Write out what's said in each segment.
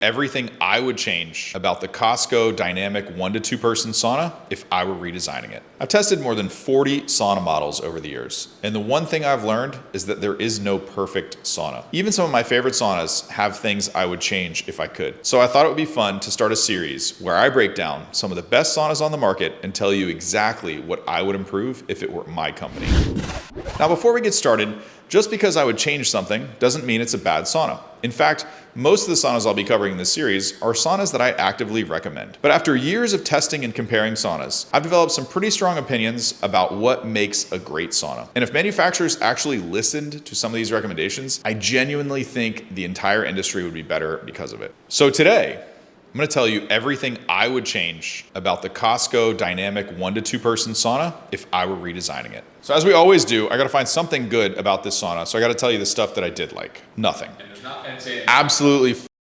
Everything I would change about the Costco Dynamic 1 to 2 person sauna if I were redesigning it. I've tested more than 40 sauna models over the years, and the one thing I've learned is that there is no perfect sauna. Even some of my favorite saunas have things I would change if I could. So I thought it would be fun to start a series where I break down some of the best saunas on the market and tell you exactly what I would improve if it were my company. Now, before we get started, just because I would change something doesn't mean it's a bad sauna. In fact, most of the saunas I'll be covering in this series are saunas that I actively recommend. But after years of testing and comparing saunas, I've developed some pretty strong opinions about what makes a great sauna. And if manufacturers actually listened to some of these recommendations, I genuinely think the entire industry would be better because of it. So today, I'm going to tell you everything I would change about the Costco Dynamic 1 to 2 person sauna if I were redesigning it. So as we always do, I got to find something good about this sauna. So I got to tell you the stuff that I did like. Nothing. Absolutely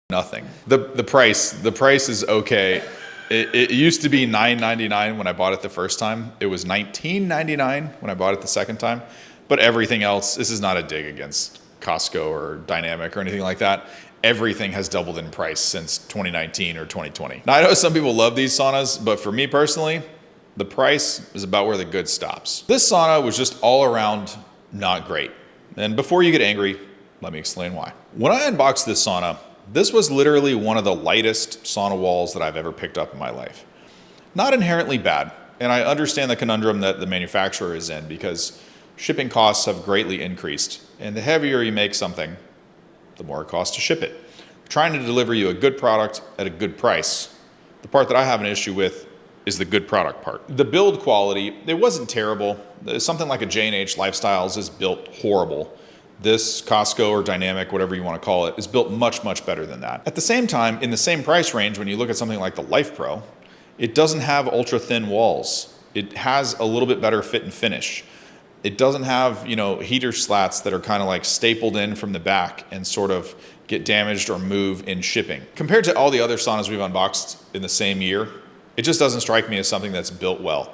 nothing. The price is okay. It used to be $9.99 when I bought it the first time. It was $19.99 when I bought it the second time. But everything else, this is not a dig against Costco or Dynamic or anything like that. Everything has doubled in price since 2019 or 2020. Now, I know some people love these saunas, but for me personally, the price is about where the good stops. This sauna was just all around not great. And before you get angry, let me explain why. When I unboxed this sauna, this was literally one of the lightest sauna walls that I've ever picked up in my life. Not inherently bad, and I understand the conundrum that the manufacturer is in because shipping costs have greatly increased, and the heavier you make something, the more it costs to ship it. Trying to deliver you a good product at a good price. The part that I have an issue with is the good product part. The build quality, it wasn't terrible. Something like a J&H Lifestyles is built horrible. This Costco or Dynamic, whatever you want to call it, is built much, much better than that. At the same time, in the same price range, when you look at something like the Life Pro, it doesn't have ultra thin walls. It has a little bit better fit and finish. It doesn't have, heater slats that are kind of like stapled in from the back and sort of get damaged or move in shipping. Compared to all the other saunas we've unboxed in the same year, it just doesn't strike me as something that's built well.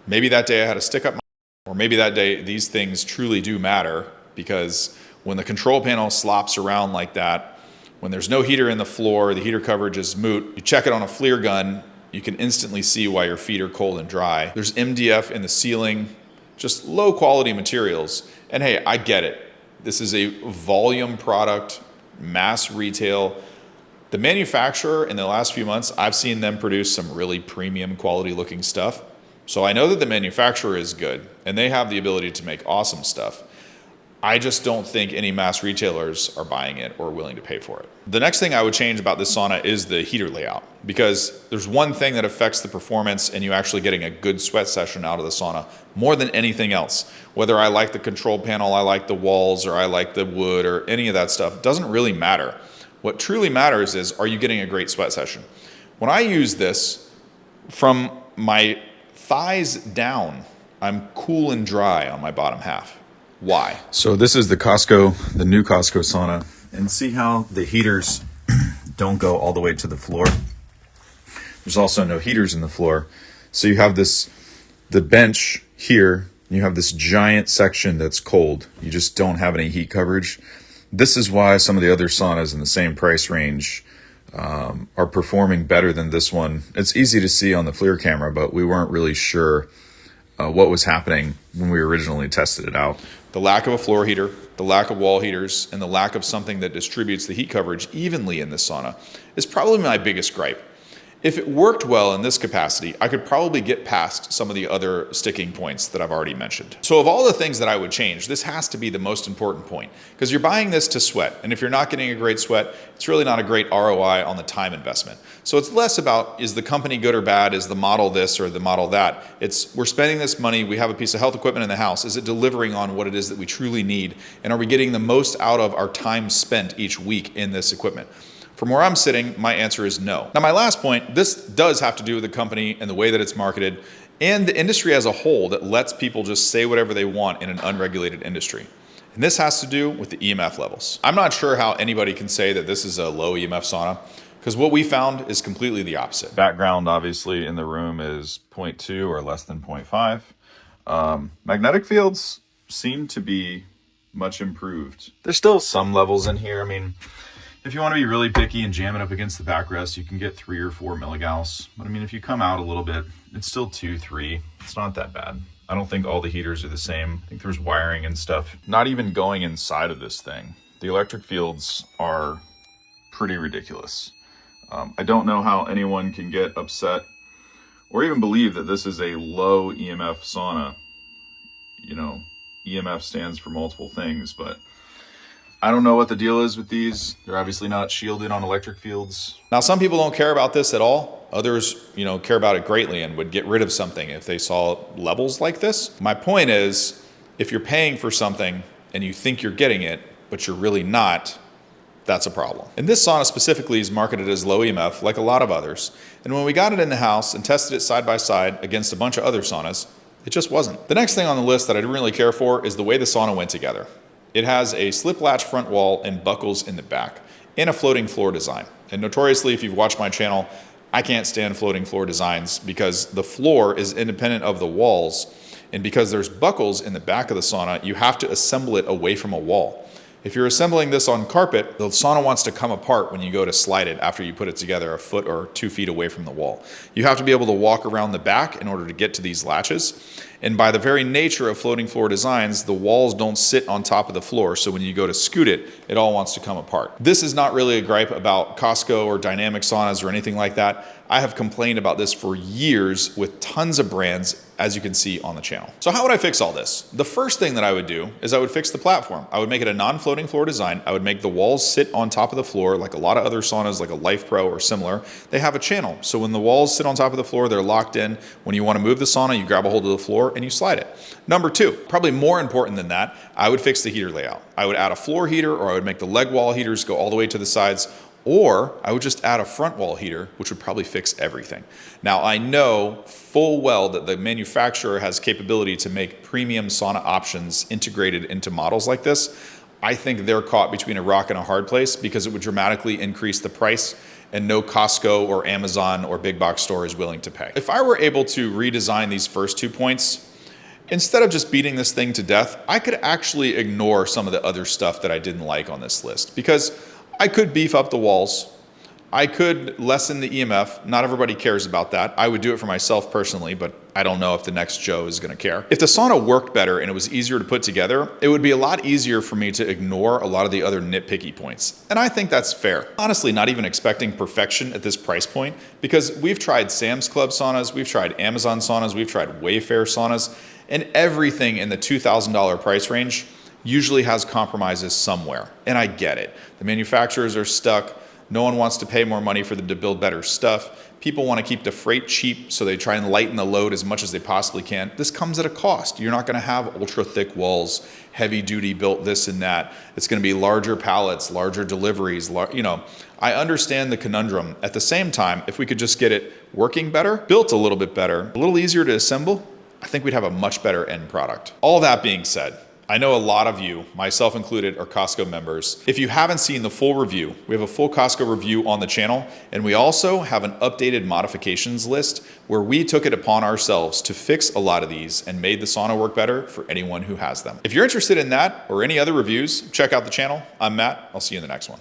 Maybe that day I had a stick up my, or maybe that day these things truly do matter because when the control panel slops around like that, when there's no heater in the floor, the heater coverage is moot, you check it on a FLIR gun, you can instantly see why your feet are cold and dry. There's MDF in the ceiling, just low quality materials. And hey, I get it. This is a volume product, mass retail. The manufacturer in the last few months, I've seen them produce some really premium quality looking stuff. So I know that the manufacturer is good and they have the ability to make awesome stuff. I just don't think any mass retailers are buying it or willing to pay for it. The next thing I would change about this sauna is the heater layout, because there's one thing that affects the performance and you actually getting a good sweat session out of the sauna more than anything else. Whether I like the control panel, I like the walls, or I like the wood or any of that stuff, doesn't really matter. What truly matters is, are you getting a great sweat session? When I use this, from my thighs down, I'm cool and dry on my bottom half. Why? So this is the new Costco sauna, and see how the heaters don't go all the way to the floor. There's also no heaters in the floor. So you have the bench here, you have this giant section that's cold. You just don't have any heat coverage. This is why some of the other saunas in the same price range are performing better than this one. It's easy to see on the FLIR camera, but we weren't really sure what was happening when we originally tested it out. The lack of a floor heater, the lack of wall heaters, and the lack of something that distributes the heat coverage evenly in this sauna is probably my biggest gripe. If it worked well in this capacity, I could probably get past some of the other sticking points that I've already mentioned. So of all the things that I would change, this has to be the most important point, because you're buying this to sweat. And if you're not getting a great sweat, it's really not a great ROI on the time investment. So it's less about, is the company good or bad? Is the model this or the model that? It's, we're spending this money, we have a piece of health equipment in the house. Is it delivering on what it is that we truly need? And are we getting the most out of our time spent each week in this equipment? From where I'm sitting, my answer is no. Now, my last point, this does have to do with the company and the way that it's marketed and the industry as a whole that lets people just say whatever they want in an unregulated industry. And this has to do with the EMF levels. I'm not sure how anybody can say that this is a low EMF sauna, because what we found is completely the opposite. Background, obviously, in the room is 0.2 or less than 0.5. Magnetic fields seem to be much improved. There's still some levels in here. I mean, If you want to be really picky and jam it up against the backrest, you can get 3 or 4 milligauss. But I mean, if you come out a little bit, it's still 2, 3. It's not that bad. I don't think all the heaters are the same. I think there's wiring and stuff. Not even going inside of this thing. The electric fields are pretty ridiculous. I don't know how anyone can get upset or even believe that this is a low EMF sauna. You know, EMF stands for multiple things, but I don't know what the deal is with these. They're obviously not shielded on electric fields. Now, some people don't care about this at all. Others, care about it greatly and would get rid of something if they saw levels like this. My point is, if you're paying for something and you think you're getting it, but you're really not, that's a problem. And this sauna specifically is marketed as low EMF, like a lot of others. And when we got it in the house and tested it side by side against a bunch of other saunas, it just wasn't. The next thing on the list that I didn't really care for is the way the sauna went together. It has a slip latch front wall and buckles in the back, and a floating floor design. And notoriously, if you've watched my channel, I can't stand floating floor designs because the floor is independent of the walls. And because there's buckles in the back of the sauna, you have to assemble it away from a wall. If you're assembling this on carpet, the sauna wants to come apart when you go to slide it after you put it together a foot or 2 feet away from the wall. You have to be able to walk around the back in order to get to these latches. And by the very nature of floating floor designs, the walls don't sit on top of the floor, so when you go to scoot it, it all wants to come apart. This is not really a gripe about Costco or Dynamic saunas or anything like that. I have complained about this for years with tons of brands, as you can see on the channel. So how would I fix all this? The first thing that I would do is I would fix the platform. I would make it a non-floating floor design. I would make the walls sit on top of the floor like a lot of other saunas, like a Life Pro or similar. They have a channel. So when the walls sit on top of the floor, they're locked in. When you want to move the sauna, you grab a hold of the floor and you slide it. Number 2, probably more important than that, I would fix the heater layout. I would add a floor heater, or I would make the leg wall heaters go all the way to the sides, or I would just add a front wall heater, which would probably fix everything. Now, I know full well that the manufacturer has capability to make premium sauna options integrated into models like this. I think they're caught between a rock and a hard place because it would dramatically increase the price, and no Costco or Amazon or big box store is willing to pay. If I were able to redesign these first 2 points, instead of just beating this thing to death, I could actually ignore some of the other stuff that I didn't like on this list, because I could beef up the walls. I could lessen the EMF. Not everybody cares about that. I would do it for myself personally, but I don't know if the next Joe is gonna care. If the sauna worked better and it was easier to put together, it would be a lot easier for me to ignore a lot of the other nitpicky points. And I think that's fair. Honestly, not even expecting perfection at this price point, because we've tried Sam's Club saunas, we've tried Amazon saunas, we've tried Wayfair saunas, and everything in the $2,000 price range usually has compromises somewhere. And I get it. The manufacturers are stuck. No one wants to pay more money for them to build better stuff. People want to keep the freight cheap, so they try and lighten the load as much as they possibly can. This comes at a cost. You're not going to have ultra thick walls, heavy duty built this and that. It's going to be larger pallets, larger deliveries. I understand the conundrum. At the same time, if we could just get it working better, built a little bit better, a little easier to assemble, I think we'd have a much better end product. All that being said, I know a lot of you, myself included, are Costco members. If you haven't seen the full review, we have a full Costco review on the channel, and we also have an updated modifications list where we took it upon ourselves to fix a lot of these and made the sauna work better for anyone who has them. If you're interested in that or any other reviews, check out the channel. I'm Matt. I'll see you in the next one.